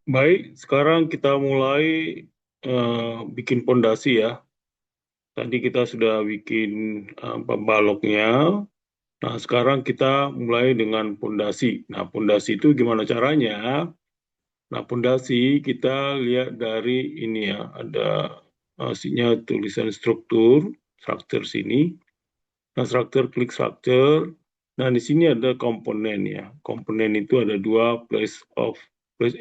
Baik, sekarang kita mulai bikin pondasi ya. Tadi kita sudah bikin pembaloknya. Nah, sekarang kita mulai dengan pondasi. Nah, pondasi itu gimana caranya? Nah, pondasi kita lihat dari ini ya, ada aslinya tulisan struktur sini. Nah, struktur, klik struktur. Nah, di sini ada komponen ya. Komponen itu ada dua, place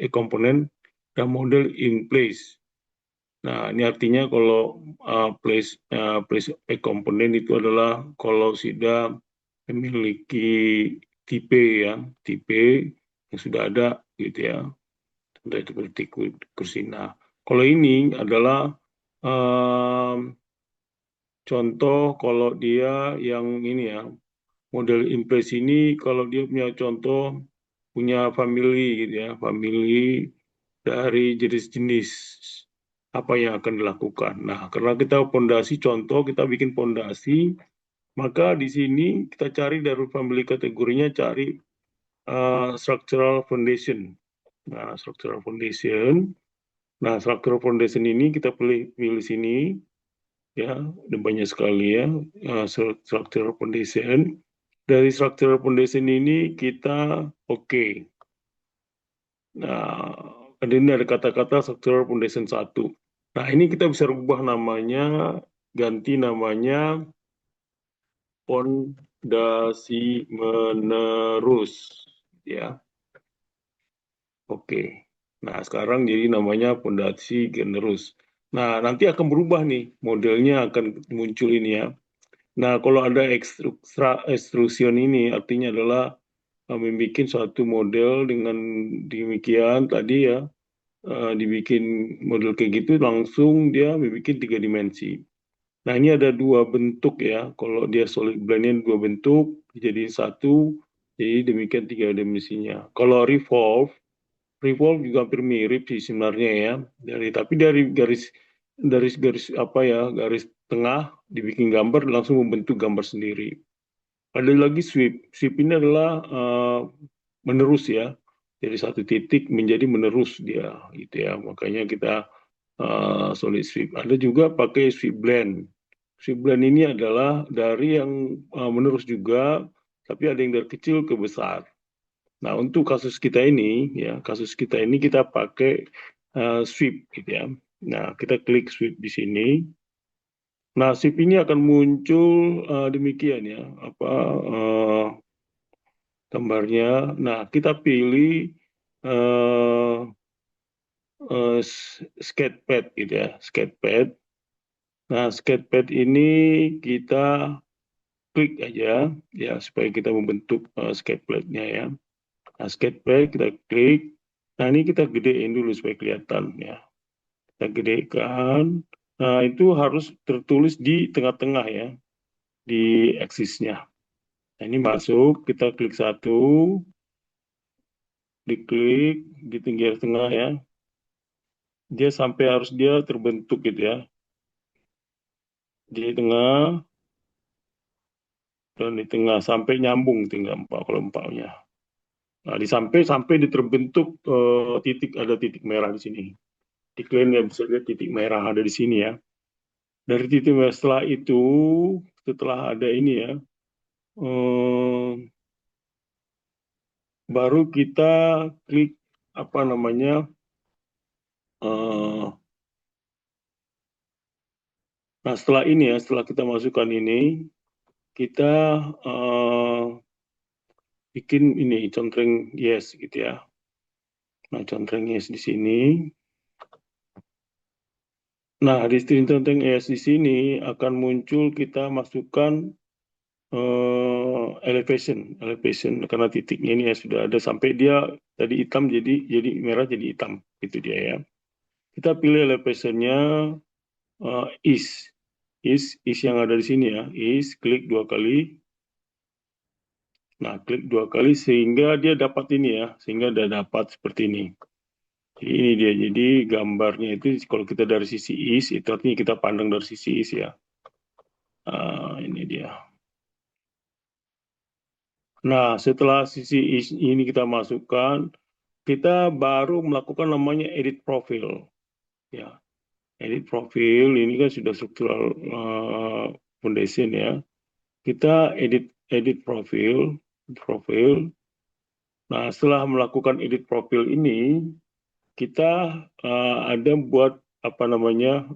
a component dan model in place. Nah, ini artinya kalau place a component itu adalah kalau sudah memiliki tipe ya, tipe yang sudah ada gitu ya. Entah itu seperti kursi. Nah, kalau ini adalah um, contoh kalau dia yang ini ya, model impress ini kalau dia punya contoh punya family gitu ya, family dari jenis-jenis apa yang akan dilakukan. Nah, karena kita pondasi contoh, kita bikin pondasi, maka di sini kita cari dari family kategorinya cari structural foundation. Nah, structural foundation. Nah, structural foundation ini kita pilih sini ya, ada banyak sekali ya structural foundation. Dari structural foundation ini kita oke. Nah, ini ada kata-kata structural foundation satu. Nah, ini kita bisa rubah namanya, ganti namanya pondasi menerus ya. Oke. Nah, sekarang jadi namanya pondasi generus. Nah, nanti akan berubah nih, modelnya akan muncul ini ya. Nah, kalau ada extrusion ini artinya adalah membuat suatu model dengan demikian tadi ya, dibikin model kayak gitu langsung dia membuat tiga dimensi. Nah, ini ada dua bentuk ya. Kalau dia solid blend-nya dua bentuk, jadi satu, jadi demikian tiga dimensinya. Kalau revolve juga hampir mirip sih sebenarnya ya. Tapi dari garis apa ya, garis tengah dibikin gambar langsung membentuk gambar sendiri. Ada lagi sweep. Sweep ini adalah menerus ya. Dari satu titik menjadi menerus dia gitu ya. Makanya kita solid sweep. Ada juga pakai sweep blend. Sweep blend ini adalah dari yang menerus juga, tapi ada yang dari kecil ke besar. Nah, untuk kasus kita ini kita pakai sweep gitu ya. Nah, kita klik sweep di sini. Nah, sweep ini akan muncul demikian ya, apa gambarnya. Nah, kita pilih uh, sketchpad gitu ya, sketchpad. Nah, sketchpad ini kita klik aja ya supaya kita membentuk sketchpadnya ya. Nah, sketchpad kita klik. Nah, ini kita gedein dulu supaya kelihatan ya. Kita gedekan. Nah, itu harus tertulis di tengah-tengah ya, di aksisnya. Nah, ini masuk, kita klik satu, diklik di pinggir tengah ya. Dia sampai harus dia terbentuk gitu ya. Di tengah dan di tengah sampai nyambung tinggal empat kalau empatnya. Nah, sampai terbentuk titik ada titik merah di sini. Di kalian ya bisa lihat titik merah ada di sini ya. Dari titik merah setelah ada ini ya, eh, baru kita klik apa namanya, eh, nah setelah ini ya, setelah kita masukkan ini, kita eh, bikin ini contreng yes gitu ya. Nah, contreng yes di sini. Nah, di contreng yes di sini akan muncul kita masukkan elevation karena titiknya ini ya sudah ada sampai dia tadi hitam jadi merah jadi hitam itu dia ya. Kita pilih elevationnya is yang ada di sini ya, klik dua kali. Nah, klik dua kali sehingga dia dapat ini ya, sehingga dia dapat seperti ini. Jadi ini dia, jadi gambarnya itu kalau kita dari sisi itu artinya kita pandang dari sisi ya. Ini dia. Nah, setelah sisi ini kita masukkan, kita baru melakukan namanya edit profil. Ya, edit profil ini kan sudah struktural foundation ya. Kita edit profil. Nah, setelah melakukan edit profil ini, kita ada buat apa namanya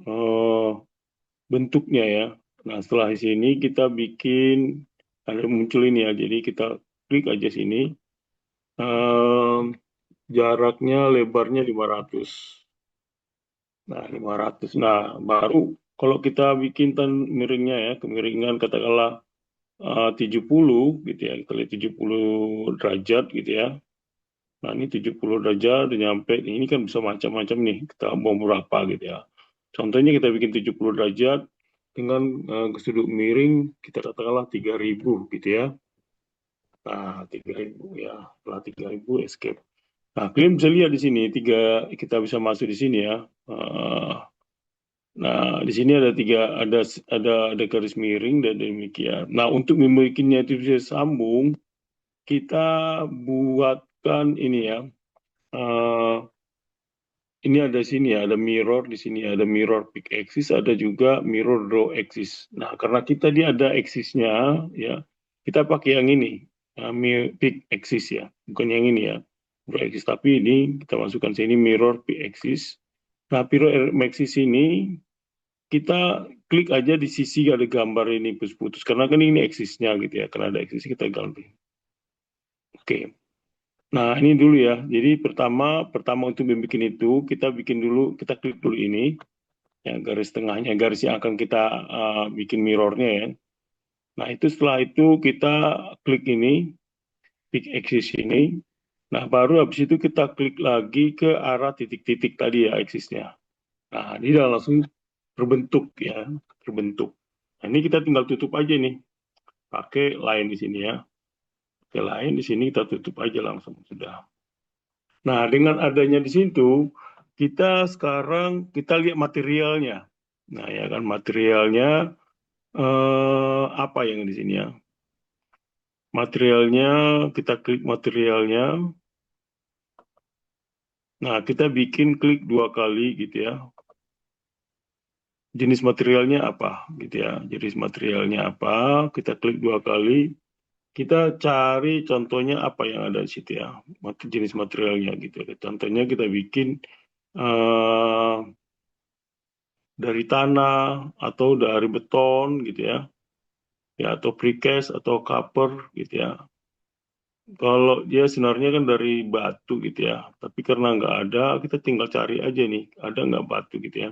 bentuknya ya. Nah, setelah di sini kita bikin ada muncul ini ya. Jadi kita klik aja sini. Ehm, Jaraknya lebarnya 500. Nah, 500. Nah, baru kalau kita bikin miringnya ya, kemiringan katakanlah 70 gitu ya. Kita lihat 70 derajat gitu ya. Nah, ini 70 derajat udah nyampe. Ini kan bisa macam-macam nih. Kita mau berapa gitu ya. Contohnya kita bikin 70 derajat dengan sudut miring kita katakanlah 3000 gitu ya. Nah, 3000 ya. Setelah 3000 escape. Nah, kalian bisa lihat di sini kita bisa masuk di sini ya. Nah, di sini ada ada garis miring dan demikian. Nah, untuk membuatnya itu bisa sambung, kita buatkan ini ya. eh, ini ada sini ya, ada mirror di sini, ada mirror peak axis, ada juga mirror draw axis. Nah, karena kita dia ada axisnya, ya, kita pakai yang ini, peak axis ya, bukan yang ini ya, draw axis. Tapi ini kita masukkan sini mirror peak axis. Nah, mirror axis ini kita klik aja di sisi ada gambar ini putus-putus, karena kan ini axisnya gitu ya, karena ada axis kita ganti. Oke. Nah, ini dulu ya. Jadi pertama untuk membuat itu, kita klik dulu ini, ya garis tengahnya, garis yang akan kita bikin mirrornya ya. Nah, setelah itu kita klik ini, pick axis ini. Nah, baru habis itu kita klik lagi ke arah titik-titik tadi ya axisnya. Nah, ini udah langsung terbentuk ya, terbentuk. Nah, ini kita tinggal tutup aja nih, pakai line di sini ya. Pakai line di sini kita tutup aja langsung sudah. Nah, dengan adanya di situ, kita sekarang kita lihat materialnya. Nah, ya kan materialnya apa yang di sini ya? Materialnya kita klik materialnya. Nah, kita bikin klik 2 kali gitu ya. Jenis materialnya apa gitu ya. Jenis materialnya apa? Kita klik 2 kali. Kita cari contohnya apa yang ada di situ ya. Jenis materialnya gitu. Contohnya kita bikin eh, dari tanah atau dari beton gitu ya, ya atau precast atau copper gitu ya. Kalau dia sebenarnya kan dari batu gitu ya, tapi karena nggak ada, kita tinggal cari aja nih, ada nggak batu gitu ya.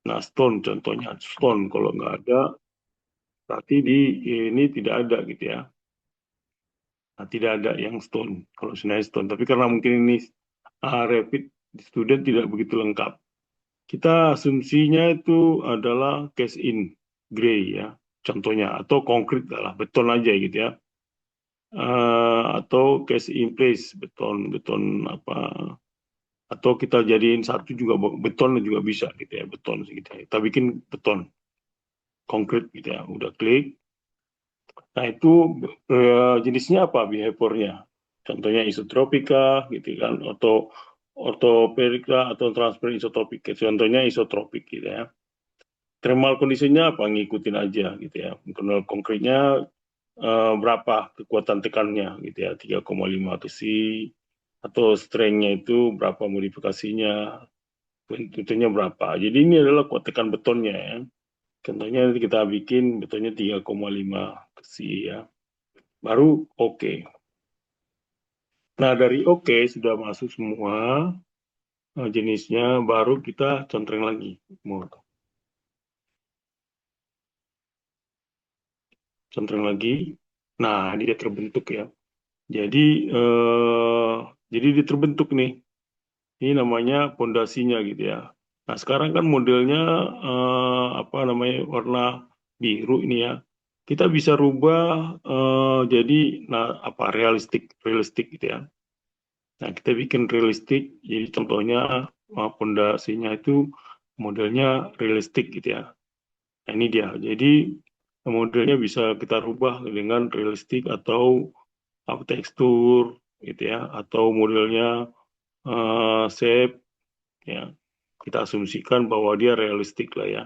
Nah, stone contohnya, stone kalau nggak ada, berarti di ini tidak ada gitu ya. Nah, tidak ada yang stone, kalau sebenarnya stone. Tapi karena mungkin ini rapid student tidak begitu lengkap. Kita asumsinya itu adalah cast in gray ya, contohnya, atau konkrit lah, beton aja gitu ya. Atau cast in place, beton, beton apa, atau kita jadiin satu juga, beton juga bisa gitu ya, beton gitu ya. Kita bikin beton, konkrit gitu ya, udah klik. Nah itu jenisnya apa behaviornya? Contohnya isotropika gitu kan, atau ortoperika atau transfer isotropik. Contohnya isotropik gitu ya. Thermal kondisinya apa? Ngikutin aja gitu ya. Karena konkretnya berapa kekuatan tekannya gitu ya, 3,5 besi, atau strength-nya itu berapa modifikasinya, tentunya berapa. Jadi ini adalah kuat tekan betonnya ya. Contohnya nanti kita bikin betonnya 3,5 besi ya. Baru oke. Nah, dari oke sudah masuk semua jenisnya, baru kita contreng lagi. Contreng lagi. Nah, dia terbentuk ya. Jadi eh, jadi dia terbentuk nih. Ini namanya pondasinya gitu ya. Nah, sekarang kan modelnya apa namanya, warna biru ini ya. Kita bisa rubah jadi apa, realistik gitu ya. Nah, kita bikin realistik. Jadi contohnya pondasinya itu modelnya realistik gitu ya. Nah, ini dia. Jadi modelnya bisa kita rubah dengan realistik atau tekstur gitu ya, atau modelnya shape, ya kita asumsikan bahwa dia realistik lah ya,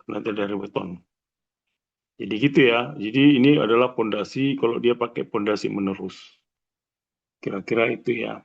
nanti dari beton. Jadi gitu ya. Jadi ini adalah pondasi kalau dia pakai pondasi menerus. Kira-kira itu ya.